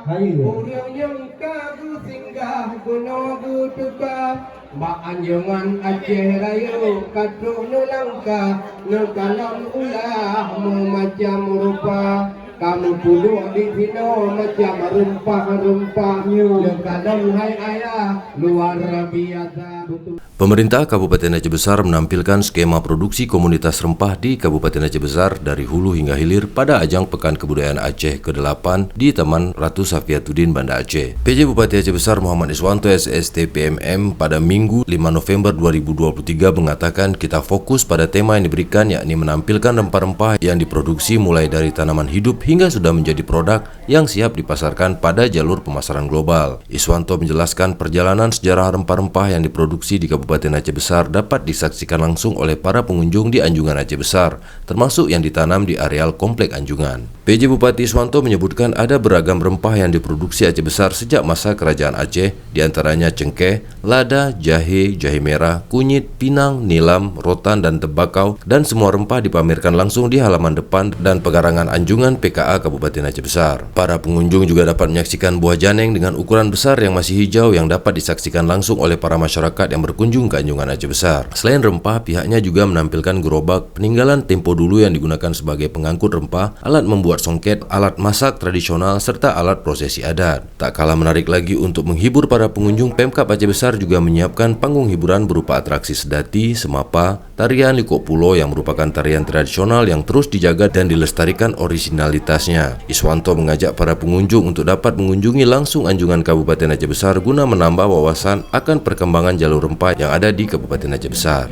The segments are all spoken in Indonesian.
Urang yang kagu singgah gunung gutuka Mak anjangan Aceh Raya katruk nulangka Nekalam ulah macam rupa Kamu duduk di sini macam rempah-rempahnya Nekalam hai ayah luar biasa betul. Pemerintah Kabupaten Aceh Besar menampilkan skema produksi komunitas rempah di Kabupaten Aceh Besar dari hulu hingga hilir pada ajang Pekan Kebudayaan Aceh ke-8 di Taman Ratu Safiatuddin, Banda Aceh. PJ Bupati Aceh Besar Muhammad Iswanto SST PMM pada Minggu 5 November 2023 mengatakan kita fokus pada tema yang diberikan yakni menampilkan rempah-rempah yang diproduksi mulai dari tanaman hidup hingga sudah menjadi produk yang siap dipasarkan pada jalur pemasaran global. Iswanto menjelaskan perjalanan sejarah rempah-rempah yang diproduksi di Kabupaten Aceh Besar dapat disaksikan langsung oleh para pengunjung di Anjungan Aceh Besar, termasuk yang ditanam di areal Komplek Anjungan. PJ Bupati Iswanto menyebutkan ada beragam rempah yang diproduksi Aceh Besar sejak masa Kerajaan Aceh, diantaranya cengkeh, lada, jahe, jahe merah, kunyit, pinang, nilam, rotan, dan tembakau, dan semua rempah dipamerkan langsung di halaman depan dan pekarangan Anjungan PKA Kabupaten Aceh Besar. Para pengunjung juga dapat menyaksikan buah janeng dengan ukuran besar yang masih hijau yang dapat disaksikan langsung oleh para masyarakat yang berkunjung ke Anjungan Aceh Besar. Selain rempah, pihaknya juga menampilkan gerobak peninggalan tempo dulu yang digunakan sebagai pengangkut rempah, alat membuat songket, alat masak tradisional, serta alat prosesi adat. Tak kalah menarik lagi untuk menghibur para pengunjung, Pemkab Aceh Besar juga menyiapkan panggung hiburan berupa atraksi sedati, semapa, tarian Likok Pulo yang merupakan tarian tradisional yang terus dijaga dan dilestarikan orisinalitasnya. Iswanto mengajak para pengunjung untuk dapat mengunjungi langsung Anjungan Kabupaten Aceh Besar guna menambah wawasan akan perkembangan jalur rempah yang ada di Kabupaten Aceh Besar.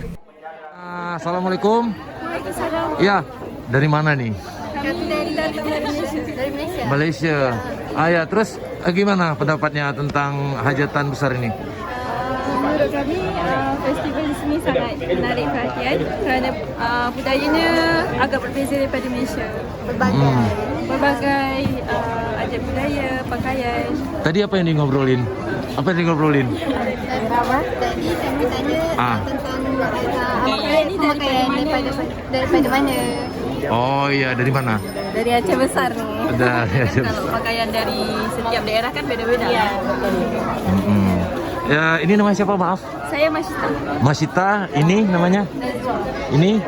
Assalamualaikum. Ya, dari mana nih? Dari Malaysia. Malaysia. Ya, terus gimana pendapatnya tentang hajatan besar ini? Menurut kami festival di sini sangat menarik perhatian kerana budayanya agak berbeza daripada Malaysia. Berbagai adat budaya, pakaian. Tadi apa yang ngobrolin? Apa yang ngobrolin? Tadi kami tanya tentang pakaian ni daripada mana? Oh iya, dari mana? Dari Aceh Besar ni. Dari Aceh Besar. Kalau pakaian dari setiap daerah kan beda-beda. Ya, ini namanya siapa, maaf? Saya Masyita. Masyita, ini namanya? Ini?